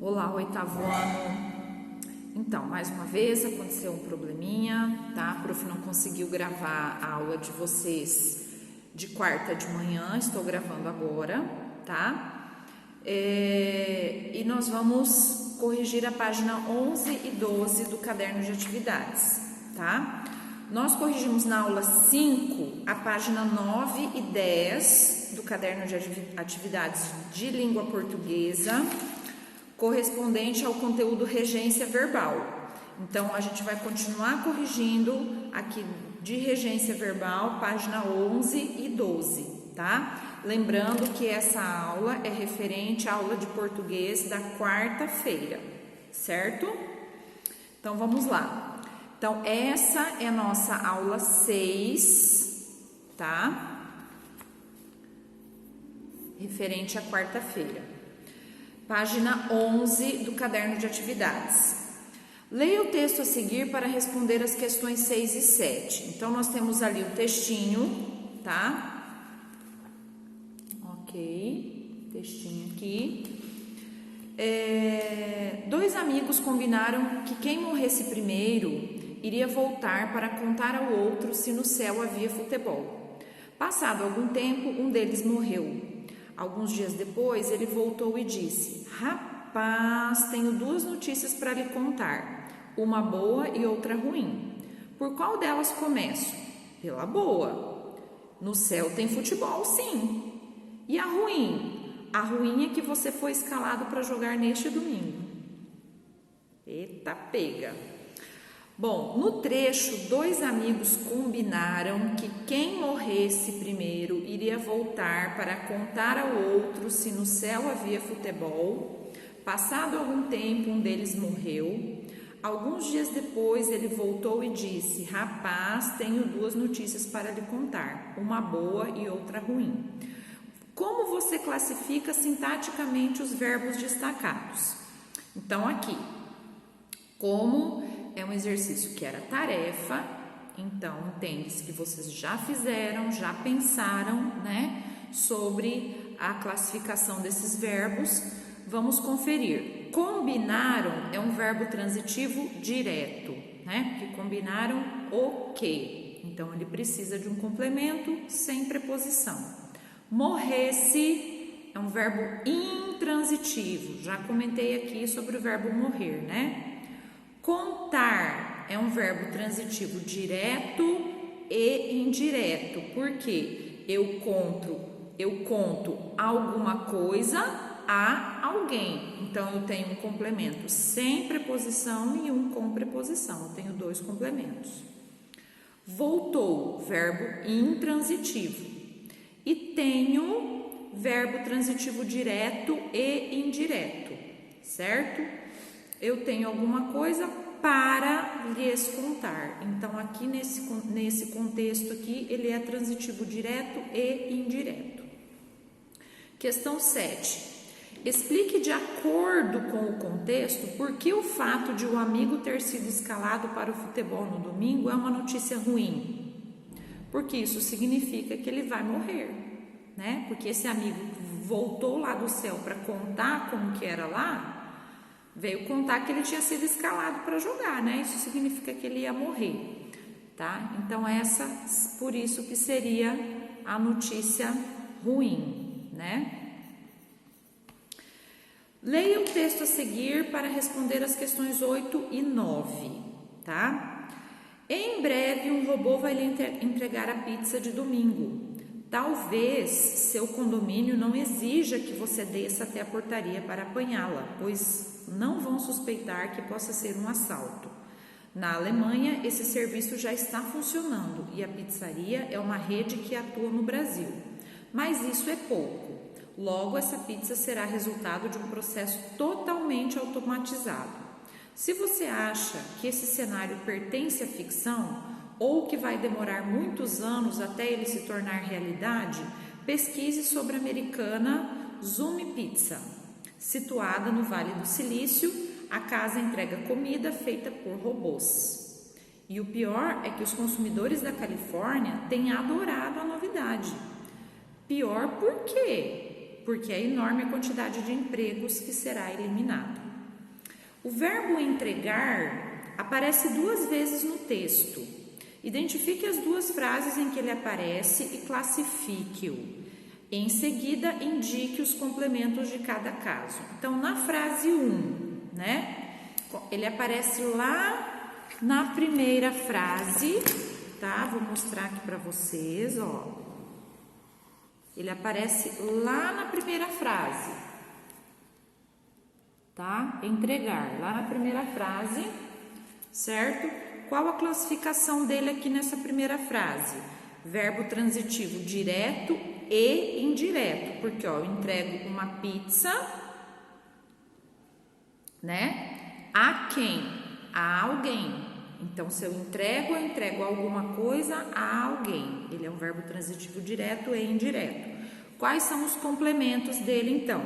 Olá, oitavo ano. Então, mais uma vez aconteceu um probleminha, tá? A prof não conseguiu gravar a aula de vocês de quarta de manhã, estou gravando agora, tá? E nós vamos corrigir a página 11 e 12 do caderno de atividades, tá? Nós corrigimos na aula 5 a página 9 e 10 do caderno de atividades de língua portuguesa, correspondente ao conteúdo regência verbal. Então, a gente vai continuar corrigindo aqui de regência verbal, página 11 e 12, tá? Lembrando que essa aula é referente à aula de português da quarta-feira, certo? Então, vamos lá. Então, essa é a nossa aula 6, tá? Referente à quarta-feira. Página 11 do caderno de atividades. Leia o texto a seguir para responder as questões 6 e 7. Então, nós temos ali o textinho, tá? Ok, textinho aqui. Dois amigos combinaram que quem morresse primeiro iria voltar para contar ao outro se no céu havia futebol. Passado algum tempo, um deles morreu. Alguns dias depois, ele voltou e disse: "Rapaz, tenho duas notícias para lhe contar, uma boa e outra ruim. Por qual delas começo?" "Pela boa. No céu tem futebol, sim." "E a ruim?" "A ruim é que você foi escalado para jogar neste domingo." Eita, pega! Bom, no trecho, dois amigos combinaram que quem morresse primeiro iria voltar para contar ao outro se no céu havia futebol. Passado algum tempo, um deles morreu. Alguns dias depois, ele voltou e disse: "Rapaz, tenho duas notícias para lhe contar, uma boa e outra ruim." Como você classifica sintaticamente os verbos destacados? Então, aqui, como é um exercício que era tarefa, então entende-se que vocês já fizeram, já pensaram, né, sobre a classificação desses verbos. Vamos conferir. Combinaram é um verbo transitivo direto, né, porque combinaram o quê? Então, ele precisa de um complemento sem preposição. Morresse é um verbo intransitivo, já comentei aqui sobre o verbo morrer, né? Contar é um verbo transitivo direto e indireto, porque eu conto alguma coisa a alguém. Então, eu tenho um complemento sem preposição e um com preposição. Eu tenho dois complementos. Voltou, verbo intransitivo. E tenho verbo transitivo direto e indireto, certo? Eu tenho alguma coisa para lhes contar. Então, aqui nesse contexto aqui, ele é transitivo direto e indireto. Questão 7. Explique de acordo com o contexto por que o fato de o amigo ter sido escalado para o futebol no domingo é uma notícia ruim. Porque isso significa que ele vai morrer, né? Porque esse amigo voltou lá do céu para contar como que era lá, veio contar que ele tinha sido escalado para jogar, né? Isso significa que ele ia morrer, tá? Então, por isso que seria a notícia ruim, né? Leia o texto a seguir para responder as questões 8 e 9, tá? Em breve, um robô vai lhe entregar a pizza de domingo. Talvez seu condomínio não exija que você desça até a portaria para apanhá-la, pois não vão suspeitar que possa ser um assalto. Na Alemanha, esse serviço já está funcionando e a pizzaria é uma rede que atua no Brasil. Mas isso é pouco. Logo, essa pizza será resultado de um processo totalmente automatizado. Se você acha que esse cenário pertence à ficção, ou que vai demorar muitos anos até ele se tornar realidade, pesquise sobre a americana Zume Pizza. Situada no Vale do Silício, a casa entrega comida feita por robôs. E o pior é que os consumidores da Califórnia têm adorado a novidade. Pior por quê? Porque é enorme a quantidade de empregos que será eliminada. O verbo entregar aparece 2 vezes no texto. Identifique as 2 frases em que ele aparece e classifique-o. Em seguida, indique os complementos de cada caso. Então, na frase 1, né? Ele aparece lá na primeira frase, tá? Vou mostrar aqui para vocês, ó. Ele aparece lá na primeira frase, tá? Entregar, lá na primeira frase, certo? Qual a classificação dele aqui nessa primeira frase? Verbo transitivo direto e indireto, porque ó, eu entrego uma pizza, né? A quem? A alguém. Então, se eu entrego alguma coisa a alguém. Ele é um verbo transitivo direto e indireto. Quais são os complementos dele, então?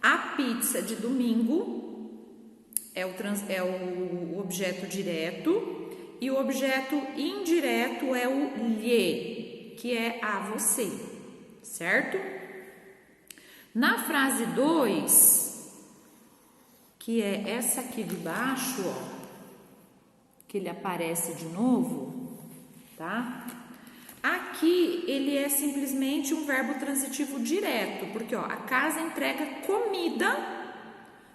A pizza de domingo é o objeto direto e o objeto indireto é o lhe, que é a você, certo? Na frase 2, que é essa aqui de baixo, ó, que ele aparece de novo, tá? Aqui ele é simplesmente um verbo transitivo direto, porque ó, a casa entrega comida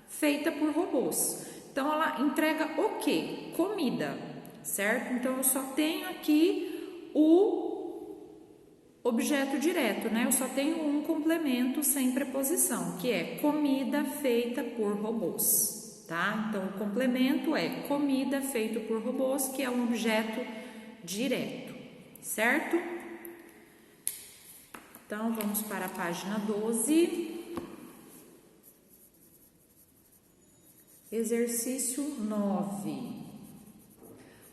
feita por robôs. Então ela entrega o quê? Comida, certo? Então eu só tenho aqui o objeto direto, né? Eu só tenho um complemento sem preposição, que é comida feita por robôs, tá? Então o complemento é comida feita por robôs, que é um objeto direto. Certo? Então, vamos para a página 12. Exercício 9.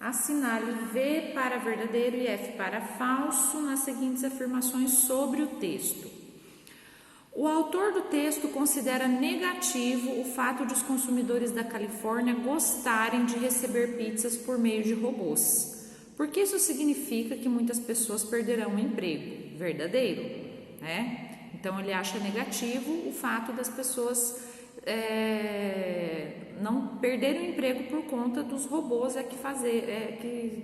Assinale V para verdadeiro e F para falso nas seguintes afirmações sobre o texto. O autor do texto considera negativo o fato de os consumidores da Califórnia gostarem de receber pizzas por meio de robôs. Porque isso significa que muitas pessoas perderão o emprego. Verdadeiro, né? Então, ele acha negativo o fato das pessoas não perderem o emprego por conta dos robôs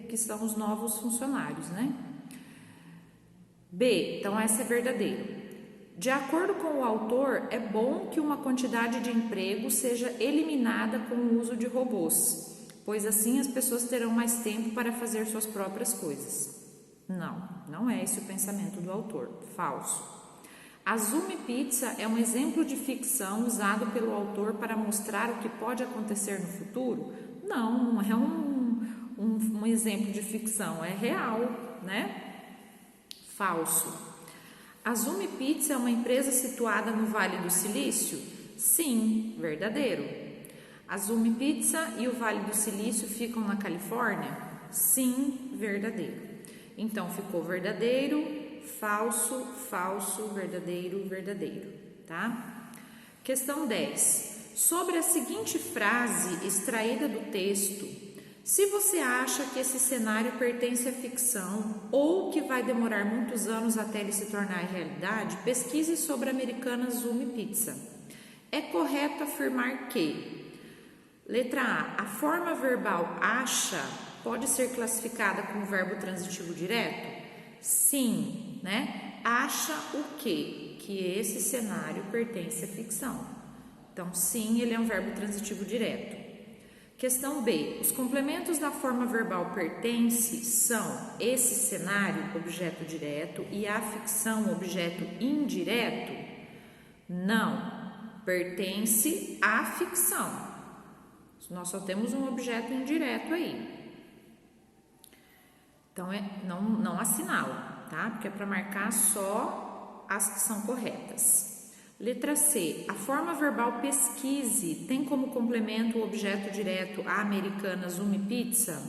que são os novos funcionários, né? B, então essa é verdadeiro. De acordo com o autor, é bom que uma quantidade de emprego seja eliminada com o uso de robôs, pois assim as pessoas terão mais tempo para fazer suas próprias coisas. Não é esse o pensamento do autor. Falso. Azumi Pizza é um exemplo de ficção usado pelo autor para mostrar o que pode acontecer no futuro? Não é um exemplo de ficção, é real, né? Falso. Azumi Pizza é uma empresa situada no Vale do Silício? Sim, verdadeiro. Azumi Pizza e o Vale do Silício ficam na Califórnia? Sim, verdadeiro. Então, ficou verdadeiro, falso, falso, verdadeiro, verdadeiro, tá? Questão 10. Sobre a seguinte frase extraída do texto, se você acha que esse cenário pertence à ficção ou que vai demorar muitos anos até ele se tornar realidade, pesquise sobre a americana Azumi Pizza. É correto afirmar que letra A, a forma verbal acha pode ser classificada como verbo transitivo direto? Sim, né? Acha o quê? Que esse cenário pertence à ficção. Então, sim, ele é um verbo transitivo direto. Questão B, os complementos da forma verbal pertence são esse cenário, objeto direto, e a ficção, objeto indireto? Não, pertence à ficção. Nós só temos um objeto indireto aí. Então, não assinala, tá? Porque é para marcar só as que são corretas. Letra C. A forma verbal pesquise tem como complemento o objeto direto a americana Azumi Pizza?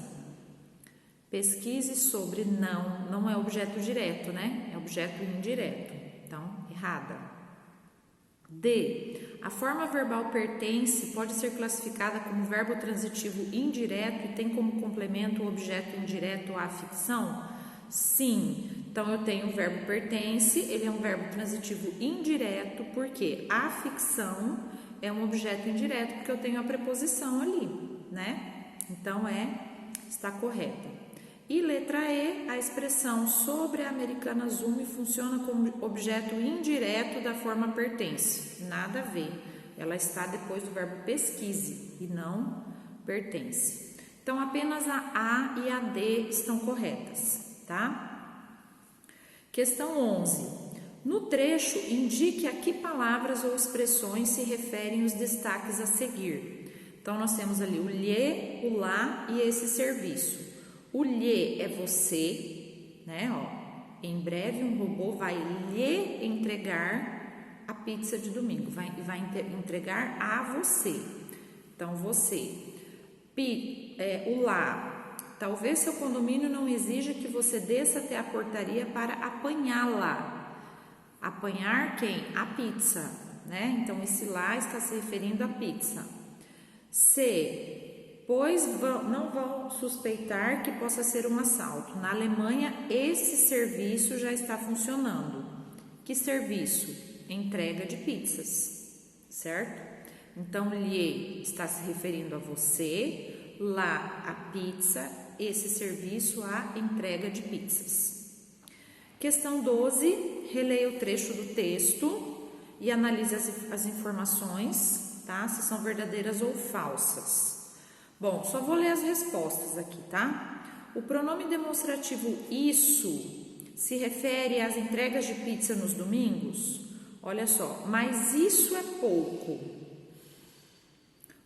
Pesquise sobre não é objeto direto, né? É objeto indireto. Então, errada. D. A forma verbal pertence pode ser classificada como verbo transitivo indireto e tem como complemento o objeto indireto à ficção? Sim. Então, eu tenho o verbo pertence, ele é um verbo transitivo indireto, porque a ficção é um objeto indireto, porque eu tenho a preposição ali, né? Então, está correta. E letra E, a expressão sobre a Americana Zoom funciona como objeto indireto da forma pertence. Nada a ver. Ela está depois do verbo pesquise e não pertence. Então, apenas a A e a D estão corretas, tá? Questão 11. No trecho, indique a que palavras ou expressões se referem os destaques a seguir. Então, nós temos ali o lhe, o lá e esse serviço. O lhe é você, né? Ó, em breve um robô vai lhe entregar a pizza de domingo, vai entregar a você. Então, você. O lá. Talvez seu condomínio não exija que você desça até a portaria para apanhá-la. Apanhar quem? A pizza, né? Então, esse lá está se referindo à pizza. C, pois não vão suspeitar que possa ser um assalto. Na Alemanha, esse serviço já está funcionando. Que serviço? Entrega de pizzas, certo? Então, lhe está se referindo a você, lá a pizza, esse serviço a entrega de pizzas. Questão 12, releia o trecho do texto e analise as informações, tá? Se são verdadeiras ou falsas. Bom, só vou ler as respostas aqui, tá? O pronome demonstrativo isso se refere às entregas de pizza nos domingos? Olha só, mas isso é pouco.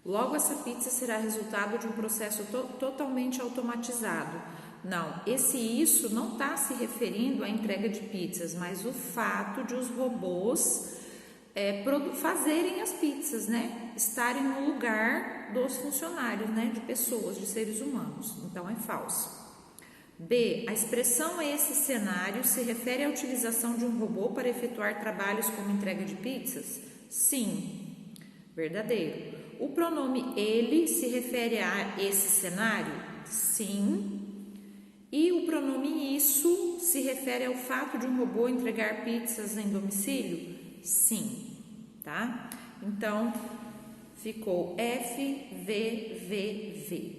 Logo, essa pizza será resultado de um processo totalmente automatizado. Não, esse isso não está se referindo à entrega de pizzas, mas o fato de os robôs fazerem as pizzas, né? Estarem no lugar dos funcionários, né? De pessoas, de seres humanos. Então, é falso. B, a expressão esse cenário se refere à utilização de um robô para efetuar trabalhos como entrega de pizzas? Sim, verdadeiro. O pronome ele se refere a esse cenário? Sim. E o pronome isso se refere ao fato de um robô entregar pizzas em domicílio? Sim, tá? Então, ficou F, V,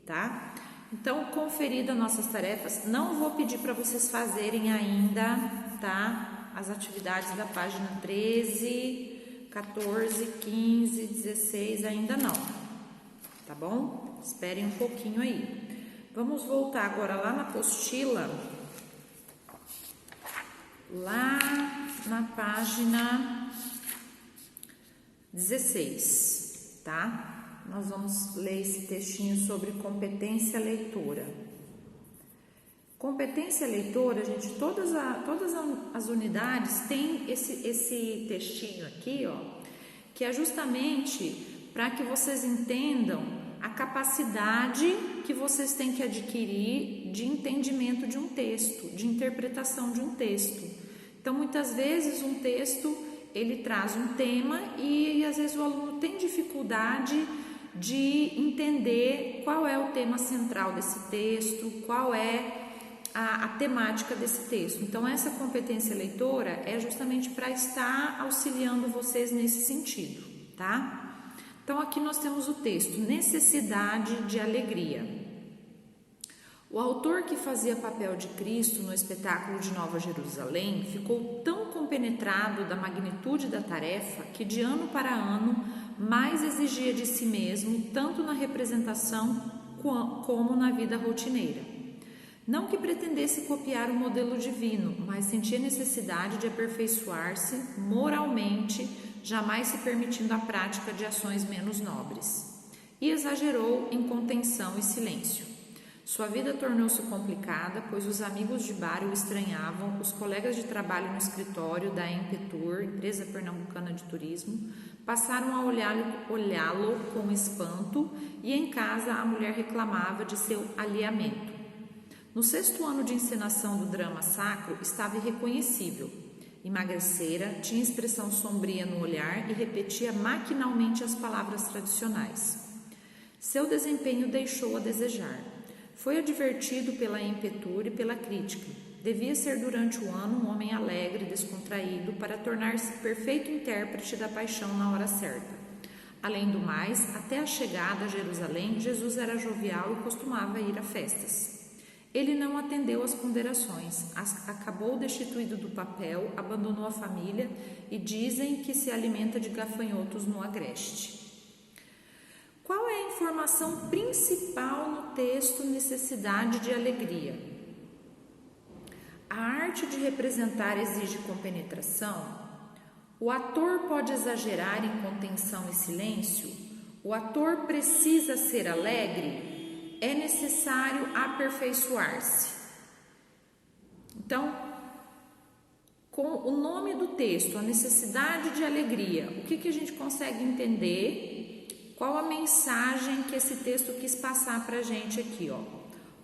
tá? Então, conferidas nossas tarefas, não vou pedir para vocês fazerem ainda, tá? As atividades da página 13, 14, 15, 16, ainda não, tá bom? Esperem um pouquinho aí. Vamos voltar agora lá na apostila, lá na página 16, tá? Nós vamos ler esse textinho sobre competência leitora. Competência leitora, gente, todas as unidades têm esse textinho aqui, ó, que é justamente para que vocês entendam a capacidade que vocês têm que adquirir de entendimento de um texto, de interpretação de um texto. Então, muitas vezes um texto, ele traz um tema e às vezes o aluno tem dificuldade de entender qual é o tema central desse texto, qual é a temática desse texto. Então, essa competência leitora é justamente para estar auxiliando vocês nesse sentido, tá? Então, aqui nós temos o texto, necessidade de alegria. O autor que fazia papel de Cristo no espetáculo de Nova Jerusalém ficou tão compenetrado da magnitude da tarefa que de ano para ano mais exigia de si mesmo, tanto na representação como na vida rotineira. Não que pretendesse copiar o modelo divino, mas sentia necessidade de aperfeiçoar-se moralmente, jamais se permitindo a prática de ações menos nobres. E exagerou em contenção e silêncio. Sua vida tornou-se complicada, pois os amigos de bar o estranhavam, os colegas de trabalho no escritório da Empetur, empresa pernambucana de turismo, passaram a olhá-lo com espanto e em casa a mulher reclamava de seu alheamento. No 6º ano de encenação do drama sacro, estava irreconhecível. Emagrecera, tinha expressão sombria no olhar e repetia maquinalmente as palavras tradicionais. Seu desempenho deixou a desejar. Foi advertido pela Empetur e pela crítica. Devia ser durante o ano um homem alegre, descontraído, para tornar-se perfeito intérprete da paixão na hora certa. Além do mais, até a chegada a Jerusalém, Jesus era jovial e costumava ir a festas. Ele não atendeu às ponderações, acabou destituído do papel, abandonou a família e dizem que se alimenta de gafanhotos no agreste. Qual é a informação principal no texto Necessidade de Alegria? A arte de representar exige compenetração? O ator pode exagerar em contenção e silêncio? O ator precisa ser alegre? É necessário aperfeiçoar-se. Então, com o nome do texto, a necessidade de alegria, o que a gente consegue entender? Qual a mensagem que esse texto quis passar para a gente aqui, ó?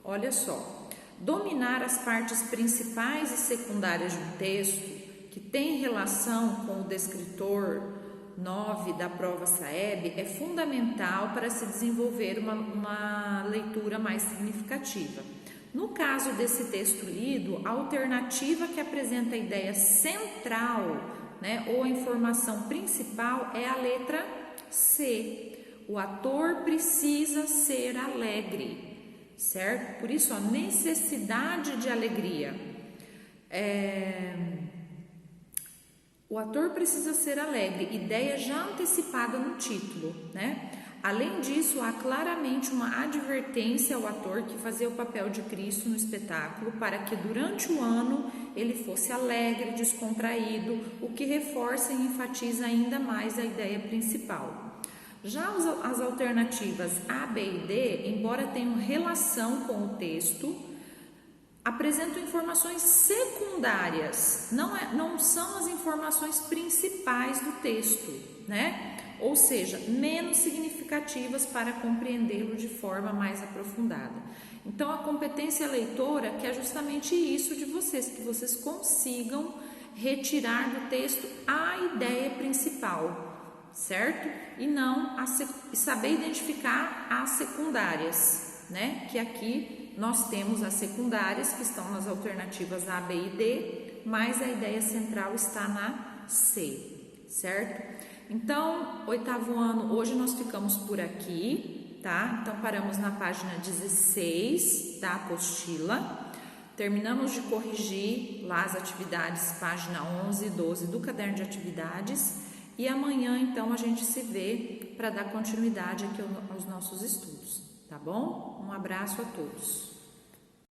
Olha só, dominar as partes principais e secundárias de um texto que tem relação com o descritor 9 da prova SAEB é fundamental para se desenvolver uma leitura mais significativa. No caso desse texto lido, a alternativa que apresenta a ideia central, ou a informação principal é a letra C. O ator precisa ser alegre, certo? Por isso, a necessidade de alegria. O ator precisa ser alegre, ideia já antecipada no título, Além disso, há claramente uma advertência ao ator que fazia o papel de Cristo no espetáculo para que durante o ano ele fosse alegre, descontraído, o que reforça e enfatiza ainda mais a ideia principal. Já as alternativas A, B e D, embora tenham relação com o texto, apresentam informações secundárias, não são as informações principais do texto, Ou seja, menos significativas para compreendê-lo de forma mais aprofundada. Então, a competência leitora quer justamente isso de vocês, que vocês consigam retirar do texto a ideia principal, certo? E não e saber identificar as secundárias, Que aqui nós temos as secundárias que estão nas alternativas A, B e D, mas a ideia central está na C, certo? Então, 8º ano, hoje nós ficamos por aqui, tá? Então, paramos na página 16 da apostila, terminamos de corrigir lá as atividades, página 11 e 12 do caderno de atividades, e amanhã, então, a gente se vê para dar continuidade aqui aos nossos estudos, tá bom? Um abraço a todos.